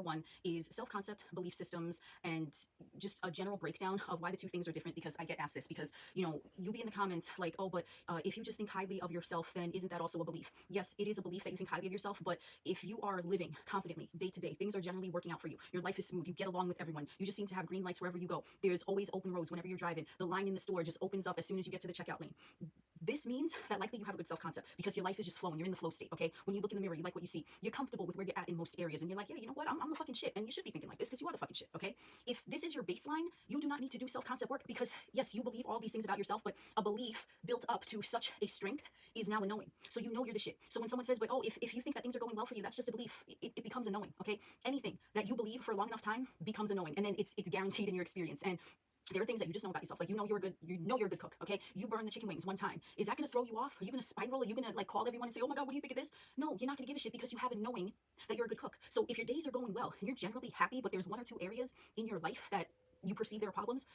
one is self-concept, belief systems, and just a general breakdown of why the two things are different, because I get asked this because, you'll be in the comments like, oh, but if you just think highly of yourself, then isn't that also a belief? Yes, it is a belief that you think highly of yourself, but if you are living confidently day to day, things are generally working out for you. Your life is smooth. You get along with everyone. You just seem to have green lights wherever you go. There's always open roads whenever you're driving. The line in the store just opens up as soon as you get to the checkout lane. This means that likely you have a good self-concept because your life is just flowing. You're in the flow state, okay? When you look in the mirror, you like what you see. You're comfortable with where you're at in most areas, and you're like, yeah, you know what? I'm the fucking shit, and you should be thinking like this because you are the fucking shit, okay? If this is your baseline, you do not need to do self-concept work because, yes, you believe all these things about yourself, but a belief built up to such a strength is now a knowing. So you know you're the shit. So when someone says, but oh, if you think that things are going well for you, that's just a belief, it becomes a knowing, okay? Anything that you believe for a long enough time becomes a knowing, and then it's guaranteed in your experience. And there are things that you just know about yourself. Like, you're a good cook, okay? You burn the chicken wings one time. Is that going to throw you off? Are you going to spiral? Are you going to like call everyone and say, oh my God, what do you think of this? No, you're not going to give a shit because you have a knowing that you're a good cook. So if your days are going well and you're generally happy, but there's one or two areas in your life that you perceive there are problems,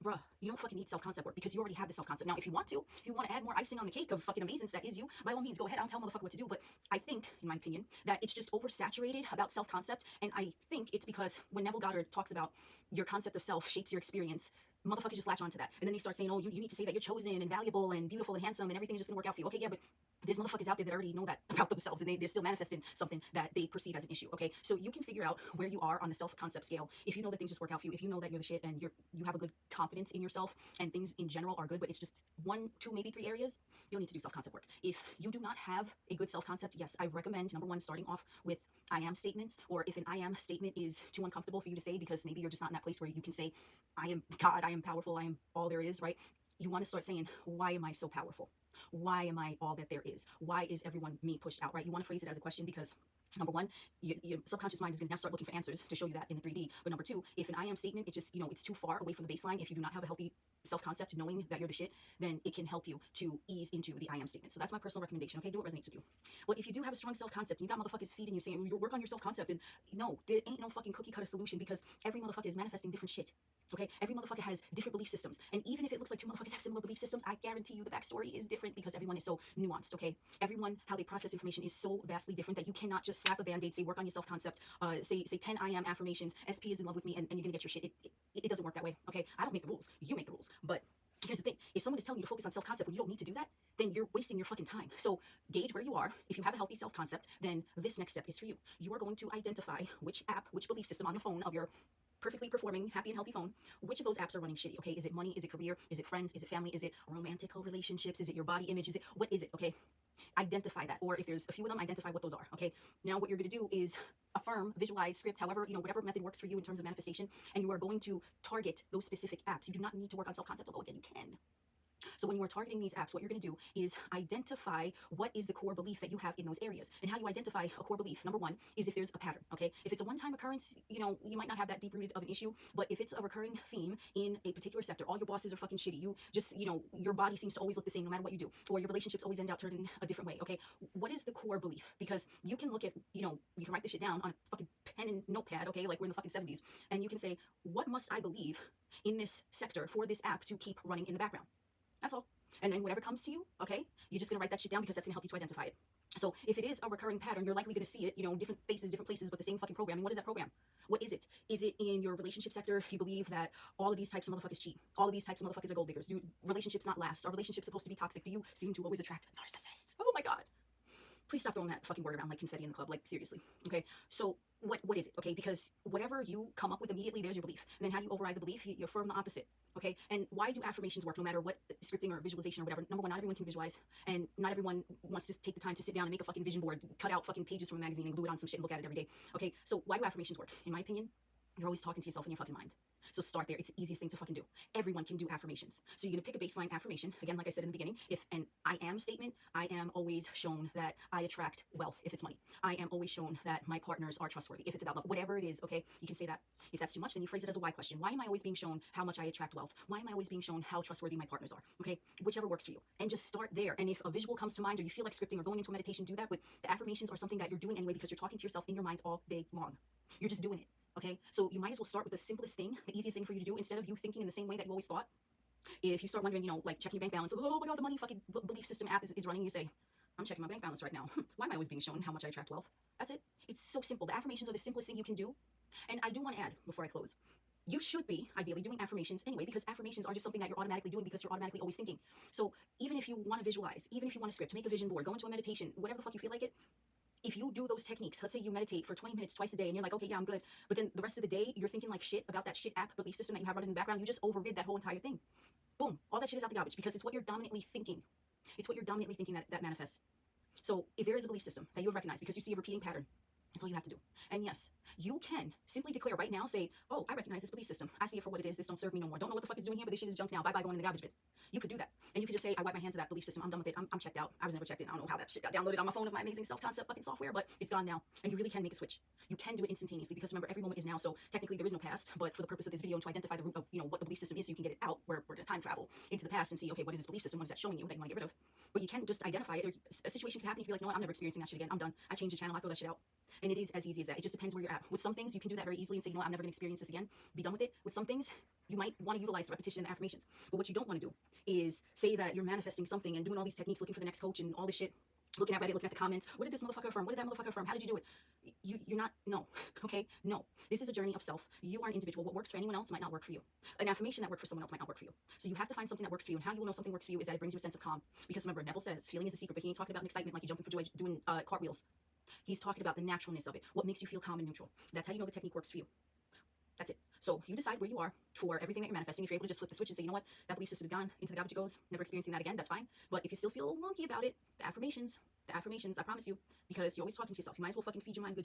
bruh, you don't fucking need self-concept work because you already have the self-concept. Now, if you want to add more icing on the cake of fucking amazement that is you, by all means, go ahead. I'll tell motherfucker what to do. But I think, in my opinion, that it's just oversaturated about self-concept. And I think it's because when Neville Goddard talks about your concept of self shapes your experience, motherfuckers just latch onto that. And then they start saying, oh, you need to say that you're chosen and valuable and beautiful and handsome and everything's just gonna work out for you. Okay, yeah, but there's motherfuckers out there that already know that about themselves, and they're still manifesting something that they perceive as an issue, okay? So you can figure out where you are on the self-concept scale if you know that things just work out for you, if you know that you're the shit and you have a good confidence in yourself and things in general are good, but it's just 1, 2, maybe 3 areas, you'll need to do self-concept work. If you do not have a good self-concept, yes, I recommend, number one, starting off with I am statements, or if an I am statement is too uncomfortable for you to say because maybe you're just not in that place where you can say, I am God, I am powerful, I am all there is, right? You want to start saying, why am I so powerful? Why am I all that there is? Why is everyone me pushed out, right? You want to phrase it as a question because number one, your subconscious mind is going to now start looking for answers to show you that in the 3D. But number two, if an I am statement, it's just, it's too far away from the baseline. If you do not have a healthy self-concept, knowing that you're the shit, then it can help you to ease into the I am statement. So that's my personal recommendation. Okay, do what resonates with you. But if you do have a strong self-concept and you got motherfuckers feeding you saying, you work on your self-concept, and no, there ain't no fucking cookie cutter solution because every motherfucker is manifesting different shit. Okay, every motherfucker has different belief systems, and even if it looks like two motherfuckers have similar belief systems, I guarantee you the backstory is different because everyone is so nuanced. Okay, everyone, how they process information is so vastly different that you cannot just slap a band-aid, say work on your self-concept, say 10 I am affirmations, SP is in love with me, and you're gonna get your shit. It doesn't work that way. Okay, I don't make the rules, you make the rules. But here's the thing, if someone is telling you to focus on self-concept when you don't need to do that, then you're wasting your fucking time. So gauge where you are. If you have a healthy self-concept, then this next step is for you. You are going to identify which app, which belief system on the phone of your perfectly performing, happy and healthy phone, which of those apps are running shitty, okay? Is it money? Is it career? Is it friends? Is it family? Is it romantical relationships? Is it your body image? What is it, okay? Identify that. Or if there's a few of them, identify what those are, okay? Now what you're going to do is affirm, visualize, script, however, whatever method works for you in terms of manifestation, and you are going to target those specific apps. You do not need to work on self-concept, although again, you can. So when you are targeting these apps, what you're going to do is identify what is the core belief that you have in those areas. And how you identify a core belief, number one, is if there's a pattern, okay? If it's a one-time occurrence, you might not have that deep-rooted of an issue, but if it's a recurring theme in a particular sector, all your bosses are fucking shitty, you just, your body seems to always look the same no matter what you do, or your relationships always end out turning a different way, okay? What is the core belief? Because you can look at, you can write this shit down on a fucking pen and notepad, okay, like we're in the fucking 70s, and you can say, what must I believe in this sector for this app to keep running in the background? That's all. And then whatever comes to you, okay, you're just going to write that shit down because that's going to help you to identify it. So if it is a recurring pattern, you're likely going to see it, different faces, different places, but the same fucking programming. What is that program? What is it? Is it in your relationship sector? You believe that all of these types of motherfuckers cheat. All of these types of motherfuckers are gold diggers. Do relationships not last? Are relationships supposed to be toxic? Do you seem to always attract narcissists? Oh my God. Please stop throwing that fucking word around like confetti in the club. Like, seriously. Okay. So what is it? Okay. Because whatever you come up with immediately, there's your belief. And then how do you override the belief? You affirm the opposite. Okay. And why do affirmations work no matter what scripting or visualization or whatever? Number one, not everyone can visualize, and not everyone wants to take the time to sit down and make a fucking vision board, cut out fucking pages from a magazine and glue it on some shit and look at it every day. Okay. So why do affirmations work? In my opinion, you're always talking to yourself in your fucking mind. So start there. It's the easiest thing to fucking do. Everyone can do affirmations. So you're going to pick a baseline affirmation. Again, like I said in the beginning, if an I am statement, I am always shown that I attract wealth if it's money. I am always shown that my partners are trustworthy if it's about love. Whatever it is, okay, you can say that. If that's too much, then you phrase it as a why question. Why am I always being shown how much I attract wealth? Why am I always being shown how trustworthy my partners are? Okay, whichever works for you. And just start there. And if a visual comes to mind or you feel like scripting or going into a meditation, do that. But the affirmations are something that you're doing anyway because you're talking to yourself in your mind all day long. You're just doing it. Okay, so you might as well start with the simplest thing, the easiest thing for you to do, instead of you thinking in the same way that you always thought. If you start wondering, like checking your bank balance, oh my God, the money fucking belief system app is running, you say, I'm checking my bank balance right now. Why am I always being shown how much I attract wealth? That's it. It's so simple. The affirmations are the simplest thing you can do. And I do want to add, before I close, you should be ideally doing affirmations anyway, because affirmations are just something that you're automatically doing because you're automatically always thinking. So even if you want to visualize, even if you want to script, make a vision board, go into a meditation, whatever the fuck you feel like it, if you do those techniques, let's say you meditate for 20 minutes twice a day and you're like, okay, yeah, I'm good. But then the rest of the day, you're thinking like shit about that shit app belief system that you have running in the background. You just overrid that whole entire thing. Boom. All that shit is out the garbage because it's what you're dominantly thinking. It's what you're dominantly thinking that manifests. So if there is a belief system that you have recognized because you see a repeating pattern, that's all you have to do. And yes, you can simply declare right now, say, oh, I recognize this belief system. I see it for what it is. This don't serve me no more. Don't know what the fuck it's doing here, but this shit is junk now. Bye-bye, going in the garbage bin. You could do that. And you could just say, I wipe my hands of that belief system. I'm done with it. I'm checked out. I was never checked in. I don't know how that shit got downloaded on my phone of my amazing self-concept fucking software, but it's gone now. And you really can make a switch. You can do it instantaneously because remember, every moment is now. So technically there is no past, but for the purpose of this video and to identify the root of, what the belief system is so you can get it out, we're going to time travel into the past and see, okay, what is this belief system? What is that showing you that you want to get rid of? But you can just identify it. Or a situation can happen. You can be like, no, I'm never experiencing that shit again. I'm done. I changed the channel. I throw that shit out. And it is as easy as that. It just depends where you're at. With some things, you can do that very easily and say, I'm never going to experience this again. Be done with it. With some things, you might want to utilize the repetition and the affirmations. But what you don't want to do is say that you're manifesting something and doing all these techniques, looking for the next coach and all this shit, looking at Reddit, looking at the comments. What did this motherfucker affirm? What did that motherfucker affirm? How did you do it? You're not, no, okay? No. This is a journey of self. You are an individual. What works for anyone else might not work for you. An affirmation that worked for someone else might not work for you. So you have to find something that works for you. And how you will know something works for you is that it brings you a sense of calm. Because remember, Neville says, feeling is a secret, but he ain't talking about an excitement like you're jumping for joy doing cartwheels. He's talking about the naturalness of it. What makes you feel calm and neutral. That's how you know the technique works for you. That's it. So you decide where you are for everything that you're manifesting. If you're able to just flip the switch and say, you know what, that belief system is gone, into the garbage it goes, never experiencing that again, that's fine. But if you still feel wonky about it, the affirmations, I promise you, because you're always talking to yourself, you might as well fucking feed your mind good shit.